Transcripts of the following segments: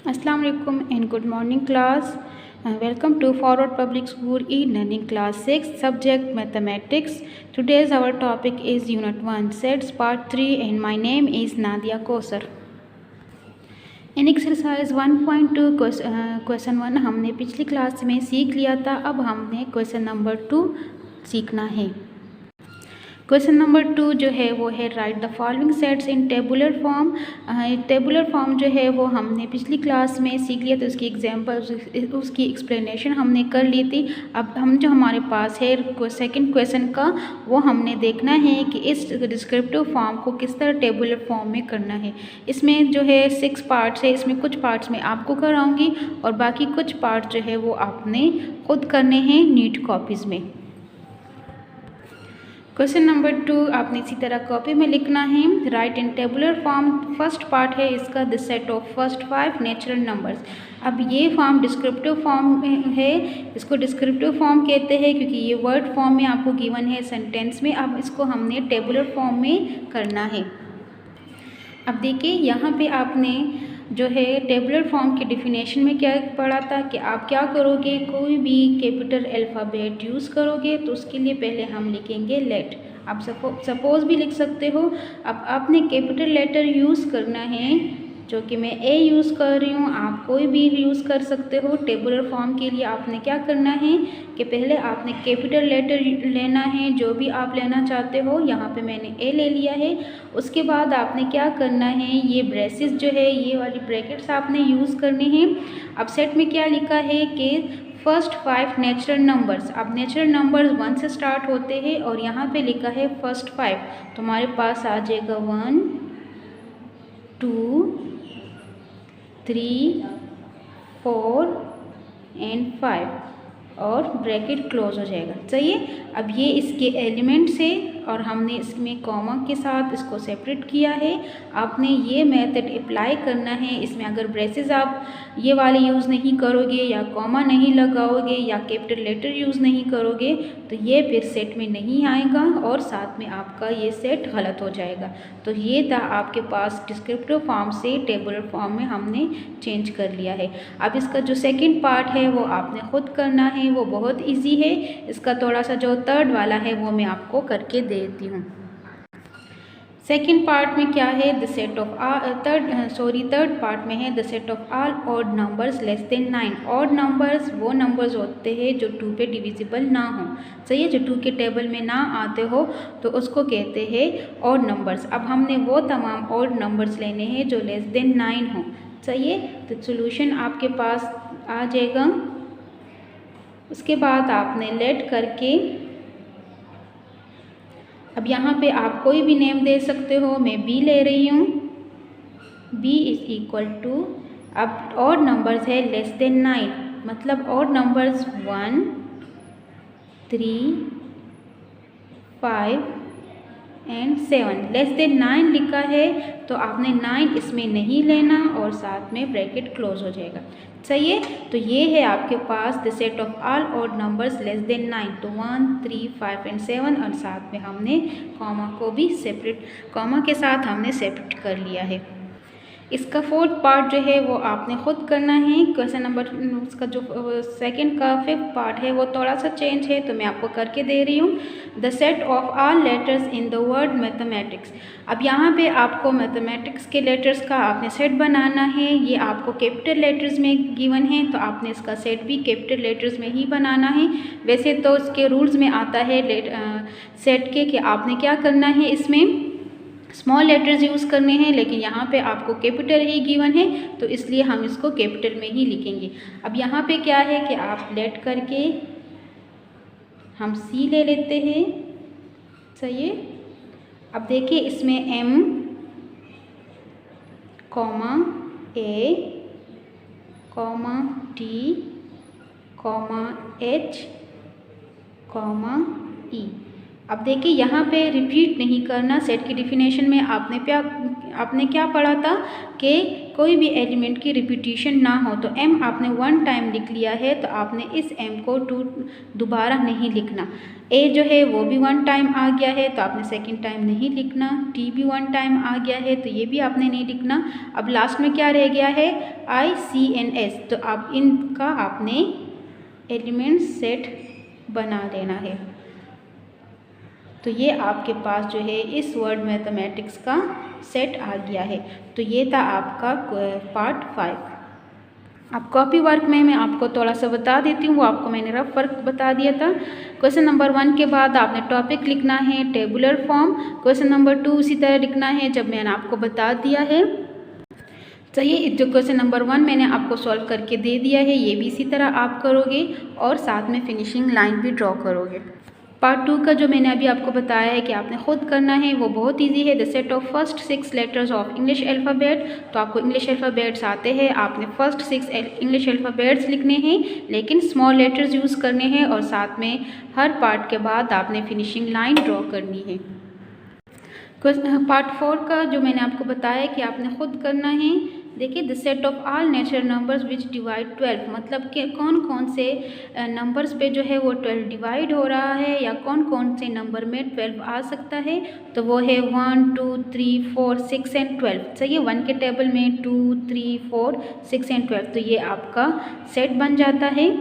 Assalamu alaikum and good morning class. Welcome to Forward Public School e-learning class 6 subject mathematics. Today's our topic is unit 1 sets part 3 and my name is Nadia Kosar. In exercise 1.2 question 1 हमने पिछली class में सीख लिया था। अब हमने question number 2 सीखना है। क्वेश्चन नंबर 2 जो है वो है right the following sets in tabular form. Tabular form जो है वो हमने पिछली क्लास में सीख लिया था, उसकी एग्जांपल उसकी एक्सप्लेनेशन हमने कर ली थी। अब हम जो हमारे पास है सेकंड क्वेश्चन का वो हमने देखना है कि इस डिस्क्रिप्टिव फॉर्म को किस तरह टेबुलर फॉर्म में करना है। इसमें जो है 6 पार्ट्स है, इसमें कुछ पार्ट्स मैं आपको कराऊँगी और बाकी कुछ पार्ट जो है वो आपने खुद करने हैं नीट कॉपीज़ में। क्वेश्चन नंबर 2 आपने इसी तरह कॉपी में लिखना है। राइट इन टेबुलर फॉर्म फर्स्ट पार्ट है इसका the set of first 5 natural numbers. अब ये फॉर्म डिस्क्रिप्टिव फॉर्म में है, इसको डिस्क्रिप्टिव फॉर्म कहते हैं क्योंकि ये वर्ड फॉर्म में आपको गिवन है सेंटेंस में। अब इसको हमने टेबुलर फॉर्म में करना है। अब देखिए यहाँ पे आपने जो है टेबुलर फॉर्म की डिफिनेशन में क्या पढ़ा था कि आप क्या करोगे, कोई भी कैपिटल अल्फ़ाबेट यूज़ करोगे तो उसके लिए पहले हम लिखेंगे लेट। आप सपोज़ भी लिख सकते हो। अब आपने कैपिटल लेटर यूज़ करना है, जो कि मैं ए यूज़ कर रही हूँ, आप कोई भी यूज़ कर सकते हो। टेबुलर फॉर्म के लिए आपने क्या करना है कि पहले आपने कैपिटल लेटर लेना है, जो भी आप लेना चाहते हो। यहाँ पे मैंने ए ले लिया है। उसके बाद आपने क्या करना है, ये ब्रेसेस जो है ये वाली ब्रैकेट्स आपने यूज़ करने हैं। अब सेट में क्या लिखा है कि फर्स्ट 5 नेचुरल नंबर्स। अब नेचुरल नंबर्स 1 से स्टार्ट होते हैं और यहाँ पे लिखा है फर्स्ट 5, तो हमारे पास आ जाएगा 1 2 3 4 एंड 5 और ब्रैकेट क्लोज हो जाएगा। सही है। अब ये इसके एलिमेंट्स है और हमने इसमें कॉमा के साथ इसको सेपरेट किया है। आपने ये मेथड अप्लाई करना है। इसमें अगर ब्रेसेस आप ये वाले यूज़ नहीं करोगे या कॉमा नहीं लगाओगे या कैपिटल लेटर यूज़ नहीं करोगे तो ये फिर सेट में नहीं आएगा और साथ में आपका ये सेट गलत हो जाएगा। तो ये था आपके पास डिस्क्रिप्टिव फॉर्म से टेबुलर फॉर्म में हमने चेंज कर लिया है। अब इसका जो सेकंड पार्ट है वो आपने खुद करना है, वो बहुत इजी है। इसका थोड़ा सा जो थर्ड वाला है वो मैं आपको करके देती हूँ। सेकेंड पार्ट में क्या है, the set of third part में है the set of all odd numbers less than 9। Odd numbers वो नंबर्स होते हैं जो 2 पे डिविजिबल ना हो। सही है, जो 2 के टेबल में ना आते हो तो उसको कहते हैं ऑड नंबर्स। अब हमने वो तमाम ऑड नंबर्स लेने हैं जो लेस देन 9 हो। सही है, तो सोल्यूशन आपके पास आ जाएगा। उसके बाद आपने लेट करके, अब यहाँ पे आप कोई भी नेम दे सकते हो। मैं बी ले रही हूँ, बी इज इक्वल टू, अब ऑड नंबर्स है लेस देन 9, मतलब odd numbers 1 3 5 and 7। Less than 9 लिखा है तो आपने 9 इसमें नहीं लेना और साथ में ब्रैकेट क्लोज हो जाएगा। सही है, तो ये है आपके पास the set of all odd numbers less than 9। तो 1 3 5 एंड 7 और साथ में हमने कॉमा को भी सेपरेट, कॉमा के साथ हमने सेपरेट कर लिया है। इसका फोर्थ पार्ट जो है वो आपने खुद करना है। क्वेश्चन नंबर उसका जो सेकंड का 5th पार्ट है वो थोड़ा सा चेंज है तो मैं आपको करके दे रही हूँ। The set of all letters in the word mathematics. अब यहाँ पे आपको मैथमेटिक्स के लेटर्स का आपने सेट बनाना है। ये आपको कैपिटल लेटर्स में गिवन है तो आपने इसका सेट भी कैपिटल लेटर्स में ही बनाना है। वैसे तो इसके रूल्स में आता है सेट के कि आपने क्या करना है, इसमें स्मॉल लेटर्स यूज़ करने हैं, लेकिन यहाँ पे आपको कैपिटल ही गिवन है तो इसलिए हम इसको कैपिटल में ही लिखेंगे। अब यहाँ पे क्या है कि आप लेट करके हम सी ले लेते हैं। सही है, अब देखिए इसमें M comma A comma T comma H comma E, अब देखिए यहाँ पे रिपीट नहीं करना। सेट की डिफिनेशन में आपने क्या पढ़ा था कि कोई भी एलिमेंट की रिपीटिशन ना हो। तो m आपने 1 टाइम लिख लिया है तो आपने इस m को दोबारा नहीं लिखना। a जो है वो भी 1 टाइम आ गया है तो आपने सेकंड टाइम नहीं लिखना। t भी 1 टाइम आ गया है तो ये भी आपने नहीं लिखना। अब लास्ट में क्या रह गया है, i, c and s। तो आप इनका आपने एलिमेंट सेट बना लेना है। तो ये आपके पास जो है इस वर्ड मैथमेटिक्स का सेट आ गया है। तो ये था आपका पार्ट 5। अब कॉपी वर्क में मैं आपको थोड़ा सा बता देती हूँ, वो आपको मैंने रफ वर्क बता दिया था। क्वेश्चन नंबर 1 के बाद आपने टॉपिक लिखना है टेबुलर फॉर्म। क्वेश्चन नंबर 2 उसी तरह लिखना है जब मैंने आपको बता दिया है। चलिए, जो क्वेश्चन नंबर 1 मैंने आपको सॉल्व करके दे दिया है ये भी इसी तरह आप करोगे और साथ में फिनिशिंग लाइन भी ड्रॉ करोगे। पार्ट 2 का जो मैंने अभी आपको बताया है कि आपने खुद करना है वो बहुत इजी है। The set of first 6 letters of English alphabet. तो आपको इंग्लिश अल्फ़ाबेट्स आते हैं, आपने फर्स्ट 6 इंग्लिश अल्फ़ाबेट्स लिखने हैं लेकिन स्मॉल लेटर्स यूज़ करने हैं और साथ में हर पार्ट के बाद आपने फिनिशिंग लाइन ड्रॉ करनी है। पार्ट 4 का जो मैंने आपको बताया कि आपने खुद करना है। देखिए, the set of all natural numbers which divide 12, मतलब कि कौन कौन से नंबर्स पे जो है वो 12 डिवाइड हो रहा है या कौन कौन से नंबर में 12 आ सकता है। तो वो है 1, 2, 3, 4, 6 एंड 12। चाहिए 1 के टेबल में 2, 3, 4, 6 एंड 12। तो ये आपका सेट बन जाता है।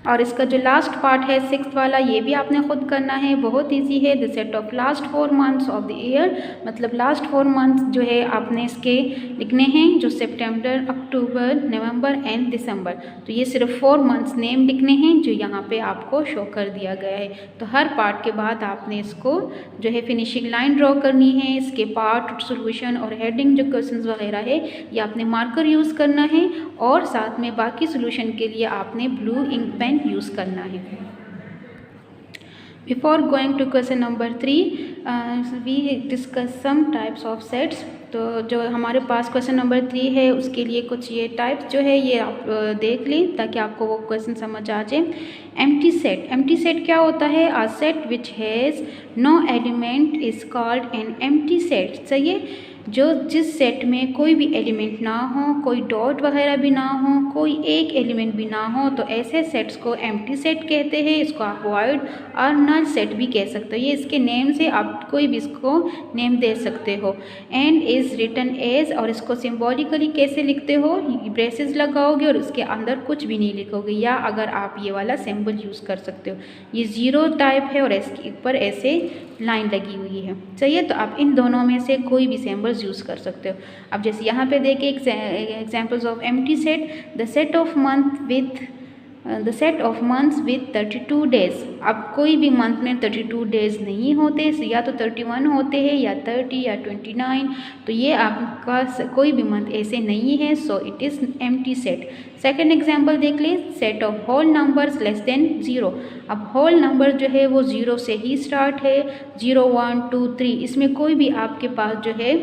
और इसका जो लास्ट पार्ट है 6th वाला ये भी आपने खुद करना है, बहुत इजी है। The set of last 4 months of the year, मतलब लास्ट 4 मंथ्स जो है आपने इसके लिखने हैं जो सितंबर, अक्टूबर, नवंबर एंड दिसंबर। तो ये सिर्फ 4 मंथ्स नेम लिखने हैं जो यहाँ पे आपको शो कर दिया गया है। तो हर पार्ट के बाद आपने इसको जो है फिनिशिंग लाइन ड्रॉ करनी है। इसके पार्ट, सोल्यूशन और हेडिंग जो क्वेश्चन वगैरह है ये आपने मार्कर यूज़ करना है और साथ में बाकी सोल्यूशन के लिए आपने ब्लू इंक पेन यूज़ करना है। Before going to question number 3 we discuss some types of sets. तो जो हमारे पास क्वेश्चन नंबर 3 है उसके लिए कुछ ये टाइप्स जो है ये आप देख लें ताकि आपको वो क्वेश्चन समझ आ जाए। एम्प्टी सेट, एम्प्टी सेट क्या होता है? A set which has no element is called an empty set. चाहिए जो जिस सेट में कोई भी एलिमेंट ना हो, कोई डॉट वगैरह भी ना हो, कोई एक एलिमेंट भी ना हो, तो ऐसे सेट्स को एम्प्टी सेट कहते हैं। इसको आप वॉइड और नल सेट भी कह सकते हो। ये इसके नेम से आप कोई भी इसको नेम दे सकते हो। एंड इज़ रिटन एज, और इसको सिम्बॉलिकली कैसे लिखते हो? ब्रेसेस लगाओगे और उसके अंदर कुछ भी नहीं लिखोगे, या अगर आप ये वाला सिंबल यूज़ कर सकते हो। ये 0 टाइप है और इसके ऊपर ऐसे लाइन लगी हुई है। चाहिए तो आप इन दोनों में से कोई भी सिंबल्स यूज़ कर सकते हो। अब जैसे यहाँ पे देखिए examples of empty set. The set of months with 32 days. अब कोई भी मंथ में 32 डेज नहीं होते, या तो 31 होते हैं या 30 या 29। तो ये आपका कोई भी मंथ ऐसे नहीं है, so it is empty set. Second example देख ले, set of whole numbers less than 0। अब होल नंबर जो है वो 0 से ही स्टार्ट है, 0, 1, 2, 3। इसमें कोई भी आपके पास जो है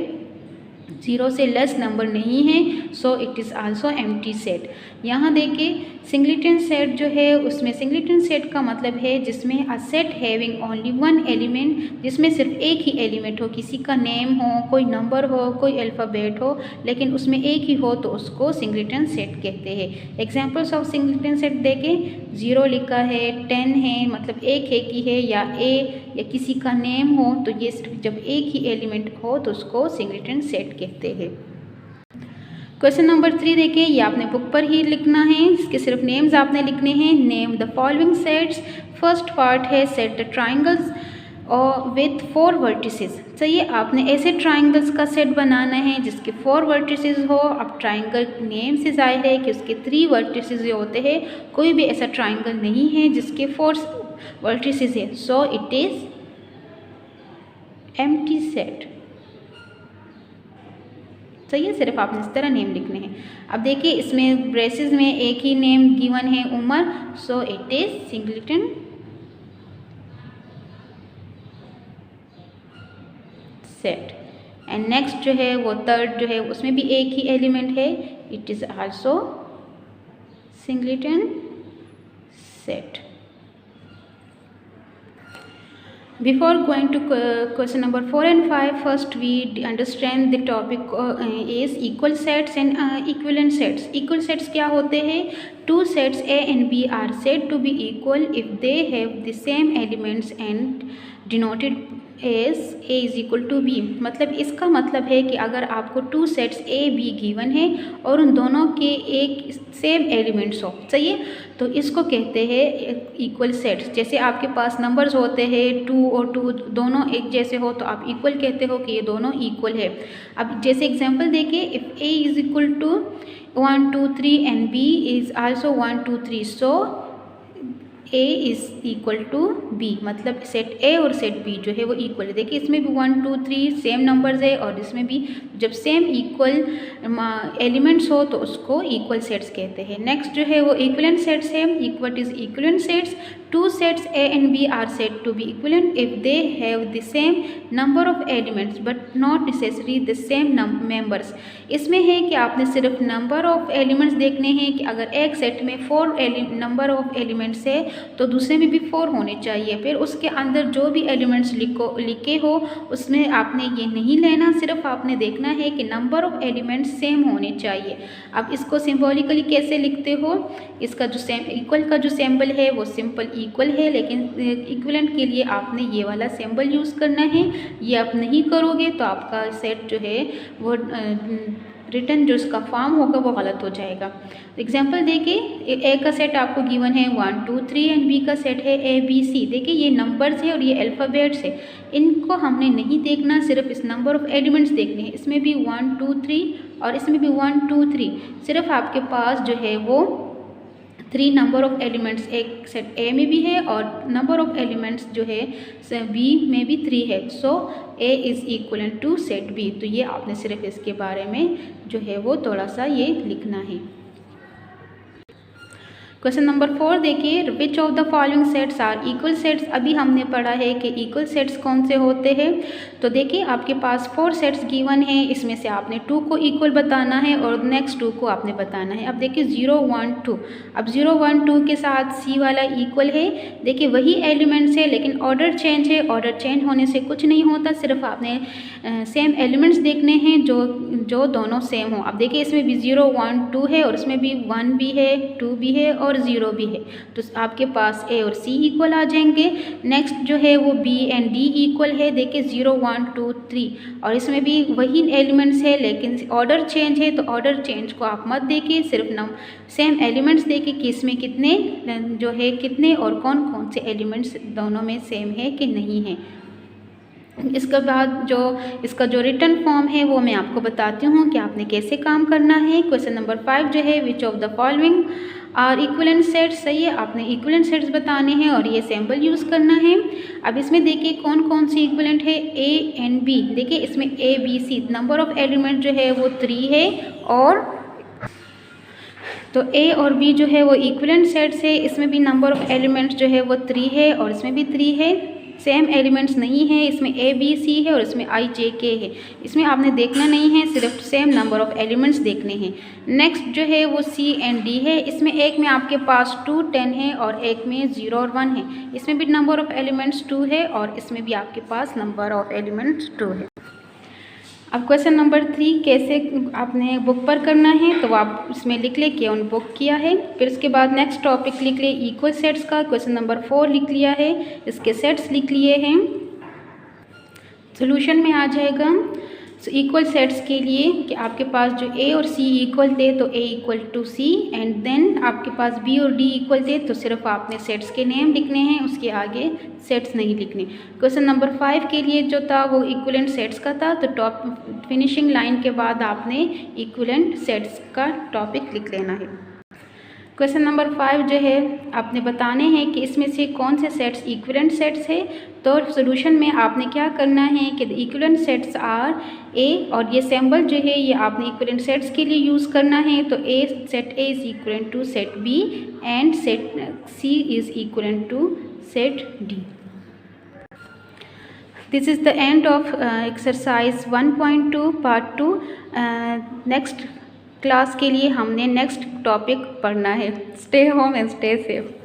0 से लेस नंबर नहीं है, so it is also empty set. यहाँ देखिए सिंगलेटन सेट जो है उसमें सिंगलेटन सेट का मतलब है जिसमें a set having only 1 element, जिसमें सिर्फ एक ही एलिमेंट हो, किसी का नेम हो, कोई नंबर हो, कोई अल्फ़ाबेट हो, लेकिन उसमें एक ही हो तो उसको सिंगलेटन सेट कहते हैं। एग्जाम्पल्स ऑफ सिंगलेटन सेट देखें, 0 लिखा है, 10 है, मतलब एक ही है, या या किसी का नेम हो, तो ये सिर्फ जब एक ही एलिमेंट हो तो उसको सिंगलेटन सेट कहते हैं। क्वेश्चन नंबर 3 देखिए, ये आपने बुक पर ही लिखना है, इसके सिर्फ नेम्स आपने लिखने हैं। Name the following sets. First part है सेट द ट्राइंगल्स और विथ 4 वर्टिसेस। चाहिए आपने ऐसे ट्राइंगल्स का सेट बनाना है जिसके 4 वर्टिसेस हो। अब ट्राइंगल नेम से जाहिर है कि उसके 3 वर्टिसेस जो होते हैं, कोई भी ऐसा ट्राइंगल नहीं है जिसके 4 वर्टिसेस है, so it is empty set. सही है, सिर्फ आपने इस तरह नेम लिखने हैं। अब देखिए इसमें ब्रेसेस में एक ही नेम गिवन है, Umar, so it is singleton set. And next जो है वो थर्ड जो है उसमें भी एक ही एलिमेंट है, it is also singleton set. Before going to question number 4 and 5, first we understand the topic is equal sets and equivalent sets. Equal sets क्या होते हैं? Two sets A and B are said to be equal if they have the same elements and denoted as A is equal to B. मतलब इसका मतलब है कि अगर आपको to sets A B given है और उन दोनों के एक सेम एलिमेंट्स हो, सही है, तो इसको कहते हैं इक्वल सेट्स। जैसे आपके पास नंबर्स होते हैं 2 और 2 दोनों एक जैसे हो तो आप इक्वल कहते हो कि ये दोनों इक्वल है। अब जैसे एग्जांपल देखिए, if A is equal to 1 2 3 and B is also 1 2 3, so A is equal to B, मतलब सेट A और सेट B जो है वो इक्वल है। देखिए इसमें भी 1 2 3 सेम नंबर्स है और इसमें भी जब सेम इक्वल एलिमेंट्स हो तो उसको इक्वल सेट्स कहते हैं। नेक्स्ट जो है वो इक्विवेलेंट सेट्स है। इक्वट is equivalent sets. Two sets A and B are said to be equivalent if they have the same number of elements but not necessary the same members. इसमें है कि आपने सिर्फ नंबर ऑफ एलिमेंट्स देखने हैं कि अगर एक सेट में 4 नंबर ऑफ एलिमेंट्स है तो दूसरे में भी 4 होने चाहिए। फिर उसके अंदर जो भी एलिमेंट्स लिखे हो उसमें आपने ये नहीं लेना, सिर्फ आपने देखना है कि नंबर ऑफ एलिमेंट्स सेम होने चाहिए। अब इसको सिंबॉलिकली कैसे लिखते हो? इसका जो इक्वल का जो सिंबल है वो सिंपल इक्वल है, लेकिन इक्विवेलेंट के लिए आपने ये वाला सिंबल यूज़ करना है। ये आप नहीं करोगे तो आपका सेट जो है वो रिटर्न जो इसका फॉर्म होगा वो गलत हो जाएगा। एग्जाम्पल देखिए, ए का सेट आपको गिवन है 1 2 3 एंड बी का सेट है ABC। देखिए ये नंबर्स है और ये अल्फ़ाबेट्स है, इनको हमने नहीं देखना, सिर्फ इस नंबर ऑफ एलिमेंट्स देखने हैं। इसमें भी 1 2 3 और इसमें भी 1 2 3, सिर्फ आपके पास जो है वो 3 नंबर ऑफ एलिमेंट्स एक सेट A में भी है और नंबर ऑफ एलिमेंट्स जो है B में भी 3 है। So A is equivalent to set B। तो ये आपने सिर्फ इसके बारे में जो है वो थोड़ा सा ये लिखना है। क्वेश्चन नंबर 4 देखिए, which of the following sets are equal sets. अभी हमने पढ़ा है कि इक्वल सेट्स कौन से होते हैं। तो देखिए आपके पास 4 सेट्स गिवन है, इसमें से आपने 2 को इक्वल बताना है और नेक्स्ट 2 को आपने बताना है। अब देखिए 0 1 2, अब 0 1 2 के साथ C वाला इक्वल है। देखिए वही एलिमेंट्स है लेकिन ऑर्डर चेंज है। ऑर्डर चेंज होने से कुछ नहीं होता, सिर्फ आपने सेम एलिमेंट्स देखने हैं जो दोनों सेम हो। अब देखिए इसमें भी 0 1 2 है और इसमें भी 1 भी है 2 भी है और 0 भी है, तो आपके पास A और C इक्वल आ जाएंगे। नेक्स्ट जो है वो B एंड D इक्वल है। देखिए 0 1 2 3 और इसमें भी वही एलिमेंट्स है लेकिन ऑर्डर चेंज है, तो ऑर्डर चेंज को आप मत देखिए, सिर्फ सेम एलिमेंट्स देखिए कि इसमें कितने जो है कितने और कौन कौन से एलिमेंट्स दोनों में सेम है कि नहीं है। इसके बाद इसका जो रिटर्न फॉर्म है वो मैं आपको बताती हूँ कि आपने कैसे काम करना है। क्वेश्चन नंबर 5 जो है, which of the following are equivalent sets. सही है, आपने इक्विवेलेंट सेट्स बताने हैं और ये सिंबल यूज़ करना है। अब इसमें देखिए कौन कौन सी इक्विवेलेंट है, A एंड B। देखिए इसमें ABC नंबर ऑफ एलिमेंट जो है वो 3 है और तो A और B जो है वो इक्विवेलेंट सेट्स है। इसमें भी नंबर ऑफ एलिमेंट्स जो है वो 3 है और इसमें भी 3 है। सेम एलिमेंट्स नहीं है, इसमें A B C है और इसमें I J K है। इसमें आपने देखना नहीं है, सिर्फ सेम नंबर ऑफ एलिमेंट्स देखने हैं। नेक्स्ट जो है वो C एंड D है। इसमें एक में आपके पास 2 10 है और एक में 0 और 1 है। इसमें भी नंबर ऑफ एलिमेंट्स 2 है और इसमें भी आपके पास नंबर ऑफ एलिमेंट्स 2 है। अब क्वेश्चन नंबर 3 कैसे आपने बुक पर करना है, तो आप इसमें लिख ले कि ऑन बुक किया है। फिर इसके बाद नेक्स्ट टॉपिक लिख ले इक्वल सेट्स का। क्वेश्चन नंबर 4 लिख लिया है, इसके सेट्स लिख लिए हैं। सोल्यूशन में आ जाएगा इक्वल सेट्स के लिए कि आपके पास जो A और C इक्वल थे तो A equal to C and then आपके पास B और D इक्वल थे तो सिर्फ आपने सेट्स के नेम लिखने हैं, उसके आगे सेट्स नहीं लिखने। क्वेश्चन नंबर 5 के लिए जो था वो इक्विवेलेंट सेट्स का था, तो टॉप फिनिशिंग लाइन के बाद आपने इक्विवेलेंट सेट्स का टॉपिक लिख लेना है। क्वेश्चन नंबर 5 जो है आपने बताने हैं कि इसमें से कौन से सेट्स इक्विवेलेंट सेट्स है। तो सोल्यूशन में आपने क्या करना है कि इक्विवेलेंट सेट्स आर A और ये सिंबल जो है ये आपने इक्विवेलेंट सेट्स के लिए यूज़ करना है। तो set A is equivalent to set B and set C is equivalent to set D। This is the end of exercise 1.2 part 2। Next class के लिए हमने नेक्स्ट टॉपिक पढ़ना है। Stay home and stay safe.